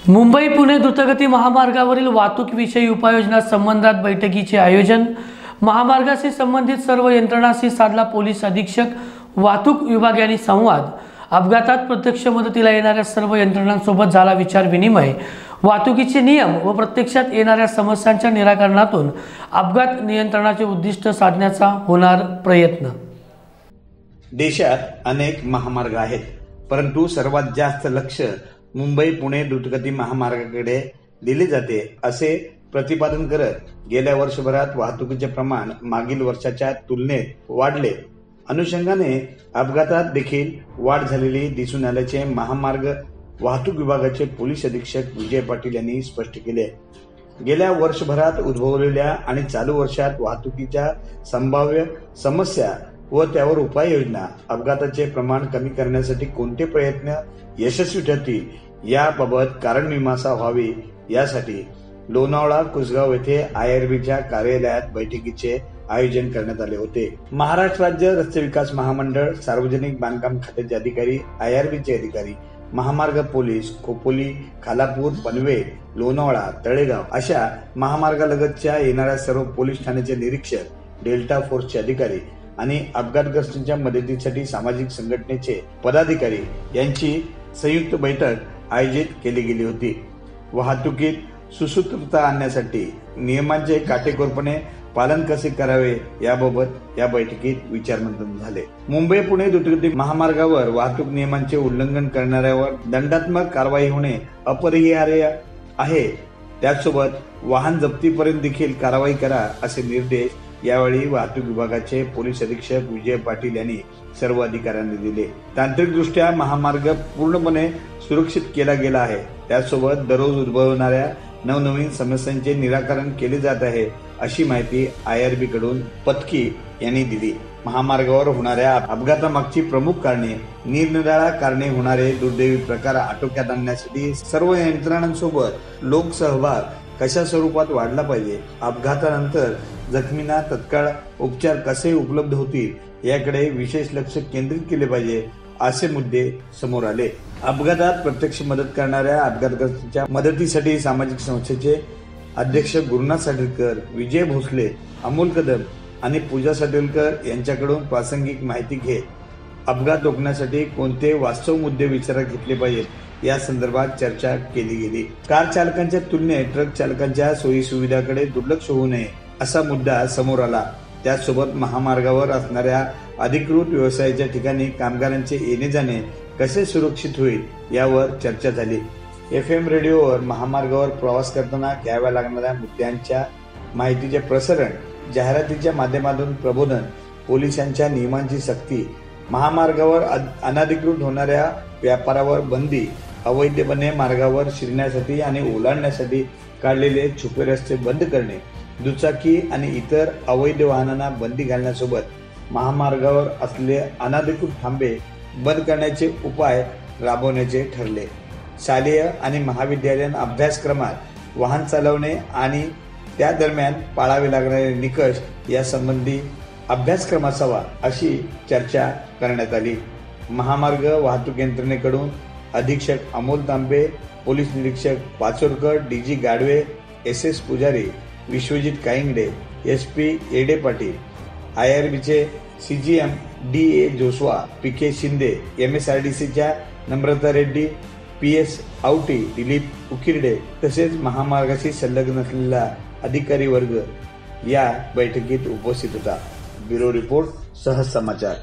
मुंबई पुणे द्रुतगती महामार्गावरील वाहतूक विषयी उपाययोजना संबंधात बैठकीचे आयोजन। महामार्गाशी संबंधित सर्व यंत्रणांशी साधला पोलीस अधीक्षक, वाहतूक विभाग यांनी संवाद। अपघातात प्रत्यक्ष मदतीला येणाऱ्या सर्व यंत्रणांसोबत झाला विचार विनिमय। वाहतुकीचे नियम व प्रत्यक्षात येणाऱ्या समस्यांच्या निराकरणातून अपघात नियंत्रणाचे उद्दिष्ट साधण्याचा होणार प्रयत्न। देशात अनेक महामार्ग आहेत, परंतु सर्वात जास्त लक्ष मुंबई पुणे द्रुतगती महामार्गाकडे दिले जाते, असे प्रतिपादन करत गेल्या वर्षभरात वाहतुकीचे प्रमाण मागील वर्षाच्या तुलनेत वाढले। अनुषंगाने अपघातात देखील वाढ झालेली दिसून आल्याचे महामार्ग वाहतूक विभागाचे पोलीस अधीक्षक विजय पाटील यांनी स्पष्ट केले। गेल्या वर्षभरात उद्भवलेल्या आणि चालू वर्षात वाहतुकीच्या संभाव्य समस्या व त्यावर उपाययोजना, अपघाताचे प्रमाण कमी करण्यासाठी कोणते प्रयत्न यशस्वी ठरतील याबाबत कारण मीमांसा व्हावी, यासाठी लोणावळा कुसगाव येथे IRBच्या कार्यालयात बैठकीचे आयोजन करण्यात आले होते। महाराष्ट्र राज्य रस्ते विकास महामंडळ, सार्वजनिक बांधकाम खात्याचे अधिकारी, IRBचे अधिकारी, महामार्ग पोलीस, खोपोली, खालापूर, पनवेल, लोणावळा, तळेगाव अशा महामार्गालगतच्या येणाऱ्या सर्व पोलीस ठाण्याचे निरीक्षक, डेल्टा फोर्सचे अधिकारी आणि अपघातग्रस्तांच्या मदतीसाठी सामाजिक संघटनेचे पदाधिकारी यांची संयुक्त बैठक आयोजित केली गेली होती। वाहतुकीत सुसूत्रता आणण्यासाठी नियमांचे काटेकोरपणे पालन कसे करावे याबाबत या बैठकीत विचारमंथन झाले। मुंबई पुणे द्रुतगती महामार्गावर वाहतूक नियमांचे उल्लंघन करणाऱ्यावर दंडात्मक कारवाई होणे अपरिहार्य आहे। त्याचसोबत वाहन जप्तीपर्यंत देखील कारवाई करा, असे निर्देश यावेळी वाहतूक विभागाचे पोलीस अधीक्षक विजय पाटील यांनी सर्व अधिकाऱ्यांना दिले। तांत्रिकदृष्ट्या महामार्ग पूर्णपणे सुरक्षित केला गेला आहे। त्यासोबत दररोज उद्भवणाऱ्या नवनवीन समस्यांचे निराकरण केले जात आहे, अशी माहिती IRB कडून पत्की यांनी दिली। महामार्गावर होणाऱ्या अपघातामागची प्रमुख कारणे, निरनिराळ्या कारणे होणारे दुर्दैवी प्रकार आटोक्यात आणण्यासाठी सर्व यंत्रणांसोबत लोकसहभाग कशा स्वरूपात वाढला पाहिजे, अपघातानंतर जखमींना तत्काळ उपचार कसे उपलब्ध होतील याकडे विशेष लक्ष केंद्रित केले पाहिजे, असे मुद्दे समोर आले। अपघातात प्रत्यक्ष मदत करणाऱ्या अपघातग्रस्तांच्या मदतीसाठी सामाजिक संस्थेचे अध्यक्ष गुरुनाथ साडेलकर, विजय भोसले, अमोल कदम आणि पूजा साडेलकर यांच्याकडून प्रासंगिक माहिती घेत अपघात रोखण्यासाठी कोणते वास्तव मुद्दे विचारात घेतले पाहिजेत या संदर्भात चर्चा केली गेली। कार चालकांच्या तुलनेत ट्रक चालकांच्या सोयी सुविधाकडे दुर्लक्ष होऊ नये, असा मुद्दा समोर आला। त्याचसोबत महामार्गावर असणाऱ्या अधिकृत व्यवसायाच्या ठिकाणी कामगारांचे येणे जाणे कसे सुरक्षित होईल यावर चर्चा झाली। FM रेडिओवर महामार्गावर प्रवास करताना घ्याव्या लागणाऱ्या मुद्द्यांच्या माहितीचे प्रसारण, जाहिरातीच्या माध्यमातून प्रबोधन, पोलिसांच्या नियमांची सक्ती, महामार्गावर अनधिकृत होणाऱ्या व्यापारावर बंदी, अवैधपणे मार्गावर शिरण्यासाठी आणि ओलांडण्यासाठी काढलेले छुपे रस्ते बंद करणे, दुचाकी आणि इतर अवैध वाहनांना बंदी घालण्यासोबत महामार्गावर असलेले अनधिकृत थांबे बंद करण्याचे उपाय राबवण्याचे ठरले। शालेय आणि महाविद्यालयीन अभ्यासक्रमात वाहन चालवणे आणि त्या दरम्यान पाळावे लागणारे निकष यासंबंधी अभ्यासक्रम असावा, अशी चर्चा करण्यात आली। महामार्ग वाहतूक यंत्रणेकडून अधीक्षक अमोल तांबे, पोलीस निरीक्षक पाचोरकर, DG गाडवे, SS पुजारी, विश्वजित काईंगडे, SP येडे Patil, IRBचे CGM DA जोसवा, PK Shinde, MSRDCच्या नम्रता रेड्डी, PS आवटी, दिलीप उकिरडे तसेच महामार्गाशी संलग्न असलेला अधिकारी वर्ग या बैठकीत उपस्थित होता। ब्युरो रिपोर्ट, सहज समाचार।